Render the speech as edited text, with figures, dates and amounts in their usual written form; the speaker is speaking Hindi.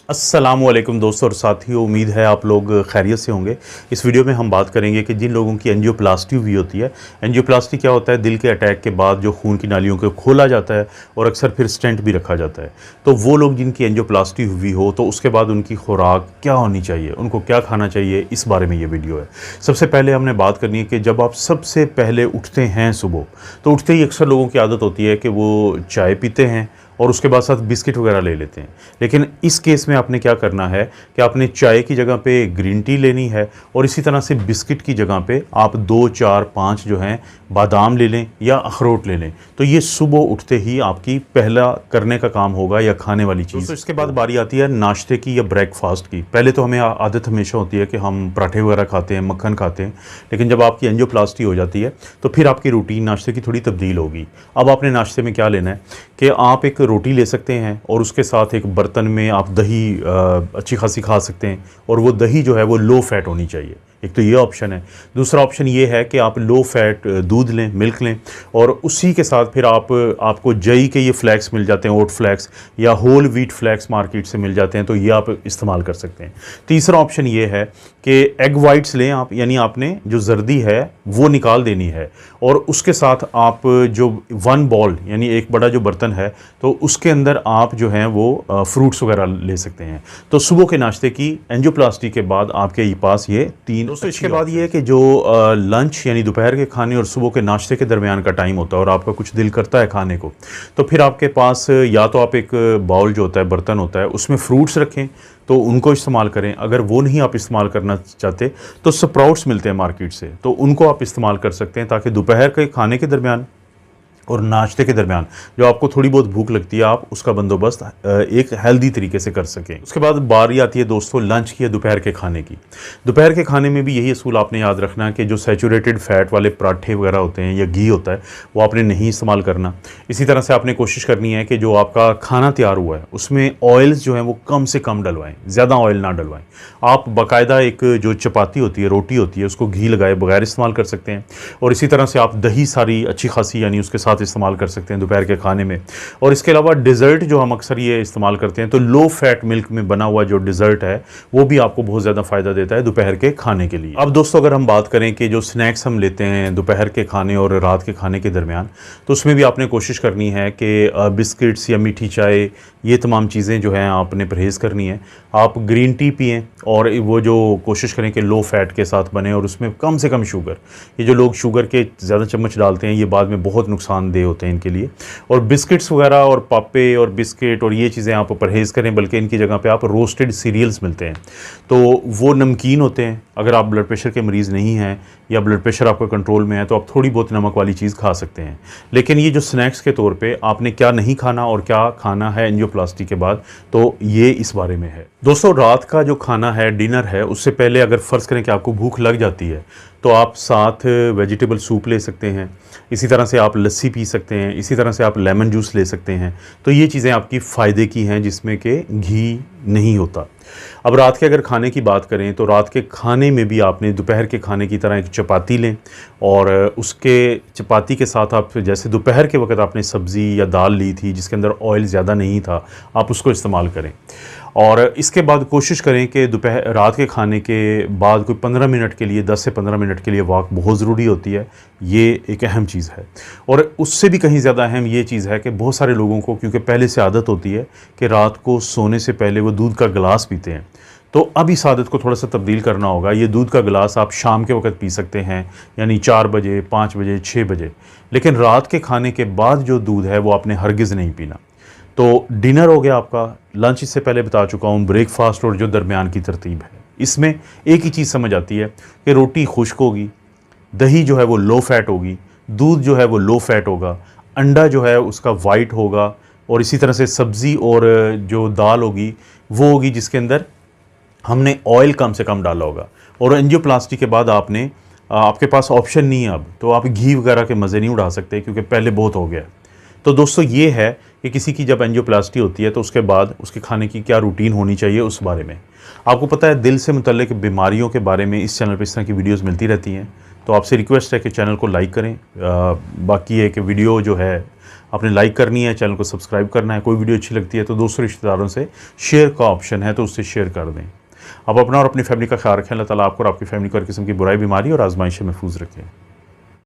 अस्सलामुअलैकुम दोस्तों और साथियों, उम्मीद है आप लोग खैरियत से होंगे। इस वीडियो में हम बात करेंगे कि जिन लोगों की एंजियोप्लास्टी हुई होती है। एंजियोप्लास्टी क्या होता है? दिल के अटैक के बाद जो खून की नालियों को खोला जाता है और अक्सर फिर स्टेंट भी रखा जाता है। तो वो लोग जिनकी एंजियोप्लास्टी हुई हो तो उसके बाद उनकी खुराक क्या होनी चाहिए, उनको क्या खाना चाहिए, इस बारे में ये वीडियो है। सबसे पहले हमने बात करनी है कि जब आप सबसे पहले उठते हैं सुबह, तो उठते ही अक्सर लोगों की आदत होती है कि वो चाय पीते हैं और उसके बाद साथ बिस्किट वगैरह ले लेते हैं। लेकिन इस केस में आपने क्या करना है कि आपने चाय की जगह पे ग्रीन टी लेनी है और इसी तरह से बिस्किट की जगह पे आप 2, 4, 5 जो हैं बादाम ले लें या अखरोट ले लें। तो ये सुबह उठते ही आपकी पहला करने का काम होगा या खाने वाली चीज़। तो इसके बाद बारी आती है नाश्ते की या ब्रेकफास्ट की। पहले तो हमें आदत हमेशा होती है कि हम पराठे वगैरह खाते हैं, मक्खन खाते हैं, लेकिन जब आपकी एंजियोप्लास्टी हो जाती है तो फिर आपकी रूटीन नाश्ते की थोड़ी तब्दील होगी। अब आपने नाश्ते में क्या लेना है कि आप एक रोटी ले सकते हैं और उसके साथ एक बर्तन में आप दही अच्छी खासी खा सकते हैं और वो दही जो है वो लो फैट होनी चाहिए। एक तो ये ऑप्शन है। दूसरा ऑप्शन ये है कि आप लो फैट दूध लें, मिल्क लें और उसी के साथ फिर आपको जई के ये फ्लैक्स मिल जाते हैं, ओट फ्लैक्स या होल व्हीट फ्लैक्स मार्केट से मिल जाते हैं, तो ये आप इस्तेमाल कर सकते हैं। तीसरा ऑप्शन ये है कि एग वाइट्स लें आप, यानी आपने जो जर्दी है वो निकाल देनी है और उसके साथ आप जो 1 बॉल यानी एक बड़ा जो बर्तन है तो उसके अंदर आप जो हैं वो फ्रूट्स वगैरह ले सकते हैं। तो सुबह के नाश्ते की एंजियोप्लास्टी के बाद आपके पास ये 3। दोस्तों इसके बाद ये है कि जो लंच यानी दोपहर के खाने और सुबह के नाश्ते के दरमियान का टाइम होता है और आपका कुछ दिल करता है खाने को, तो फिर आपके पास या तो आप एक बाउल जो होता है, बर्तन होता है, उसमें फ्रूट्स रखें तो उनको इस्तेमाल करें। अगर वो नहीं आप इस्तेमाल करना चाहते तो स्प्राउट्स मिलते हैं मार्केट से, तो उनको आप इस्तेमाल कर सकते हैं ताकि दोपहर के खाने के दरमियान और नाश्ते के दरमियान जो आपको थोड़ी बहुत भूख लगती है आप उसका बंदोबस्त एक हेल्दी तरीके से कर सकें। उसके बाद बारी आती है दोस्तों लंच की या दोपहर के खाने की। दोपहर के खाने में भी यही असूल आपने याद रखना है कि जो सैचुरेटेड फैट वाले पराठे वगैरह होते हैं या घी होता है वो आपने नहीं इस्तेमाल करना। इसी तरह से आपने कोशिश करनी है कि जो आपका खाना तैयार हुआ है उसमें ऑयल्स जो हैं वो कम से कम डलवाएं, ज़्यादा ऑयल ना डलवाएं। आप बाकायदा एक जो चपाती होती है, रोटी होती है, उसको घी लगाए बगैर इस्तेमाल कर सकते हैं और इसी तरह से आप दही सारी अच्छी खासी यानी उसके साथ इस्तेमाल कर सकते हैं दोपहर के खाने में। और इसके अलावा डिज़र्ट जो हम अक्सर ये इस्तेमाल करते हैं, तो लो फैट मिल्क में बना हुआ जो डिज़र्ट है वो भी आपको बहुत ज़्यादा फ़ायदा देता है दोपहर के खाने के लिए। अब दोस्तों अगर हम बात करें कि जो स्नैक्स हम लेते हैं दोपहर के खाने और रात के खाने के दरमियान, तो उसमें भी आपने कोशिश करनी है कि बिस्किट्स या मीठी चाय, ये तमाम चीज़ें जो हैं आपने परहेज़ करनी है। आप ग्रीन टी पिएँ और वो जो कोशिश करें कि लो फैट के साथ बने और उसमें कम से कम शुगर। ये जो लोग शुगर के ज़्यादा चम्मच डालते हैं ये बाद में बहुत नुकसानदेह होते हैं इनके लिए। और बिस्किट्स वगैरह और पापे और बिस्किट और ये चीज़ें आप परहेज़ करें, बल्कि इनकी जगह पे आप रोस्टेड सीरियल्स मिलते हैं तो वो नमकीन होते हैं। अगर आप ब्लड प्रेशर के मरीज़ नहीं हैं या ब्लड प्रेशर आपका कंट्रोल में है तो आप थोड़ी बहुत नमक वाली चीज़ खा सकते हैं। लेकिन ये जो स्नैक्स के तौर पे आपने क्या नहीं खाना और क्या खाना है एंजियोप्लास्टी के बाद, तो ये इस बारे में है। दोस्तों रात का जो खाना है, डिनर है, उससे पहले अगर फ़र्ज़ करें कि आपको भूख लग जाती है तो आप साथ वेजिटेबल सूप ले सकते हैं। इसी तरह से आप लस्सी पी सकते हैं, इसी तरह से आप लेमन जूस ले सकते हैं। तो ये चीज़ें आपकी फ़ायदे की हैं जिसमें कि घी नहीं होता। अब रात के अगर खाने की बात करें तो रात के खाने में भी आपने दोपहर के खाने की तरह एक चपाती लें और उसके चपाती के साथ आप जैसे दोपहर के वक्त आपने सब्ज़ी या दाल ली थी जिसके अंदर ऑयल ज़्यादा नहीं था, आप उसको इस्तेमाल करें। और इसके बाद कोशिश करें कि दोपहर रात के खाने के बाद कोई 15 मिनट के लिए, 10 से 15 मिनट के लिए वॉक बहुत ज़रूरी होती है। ये एक अहम चीज़ है। और उससे भी कहीं ज़्यादा अहम ये चीज़ है कि बहुत सारे लोगों को क्योंकि पहले से आदत होती है कि रात को सोने से पहले वो दूध का गिलास पीते हैं, तो अब इस आदत को थोड़ा सा तब्दील करना होगा। ये दूध का गिलास आप शाम के वक्त पी सकते हैं, यानी 4 बजे, 5 बजे, 6 बजे। लेकिन रात के खाने के बाद जो दूध है वो आपने हरगिज़ नहीं पीना। तो डिनर हो गया आपका, लंच इससे पहले बता चुका हूँ, ब्रेकफास्ट और जो दरमियान की तरतीब है इसमें एक ही चीज़ समझ आती है कि रोटी खुश्क होगी, दही जो है वो लो फैट होगी, दूध जो है वो लो फैट होगा, अंडा जो है उसका वाइट होगा और इसी तरह से सब्ज़ी और जो दाल होगी वो होगी जिसके अंदर हमने ऑयल कम से कम डाला होगा। और एंजियोप्लास्टी के बाद आपके पास ऑप्शन नहीं है अब, तो आप घी वगैरह के मज़े नहीं उड़ा सकते क्योंकि पहले बहुत हो गया। तो दोस्तों ये है कि किसी की जब एंजियोप्लास्टी होती है तो उसके बाद उसके खाने की क्या रूटीन होनी चाहिए उस बारे में। आपको पता है दिल से मुतल्लिक बीमारियों के बारे में इस चैनल पर इस तरह की वीडियोज़ मिलती रहती हैं, तो आपसे रिक्वेस्ट है कि चैनल को लाइक करें। बाकी है कि वीडियो जो है आपने लाइक करनी है, चैनल को सब्सक्राइब करना है। कोई वीडियो अच्छी लगती है तो दूसरे रिश्तेदारों से शेयर का ऑप्शन है, तो उससे शेयर कर दें। आप अपना और अपनी फैमिली का ख्याल रखें। अल्लाह ताला आपको और आपकी फैमिली को हर किस्म की बुराई, बीमारी और आजमाइश से महफूज रखें।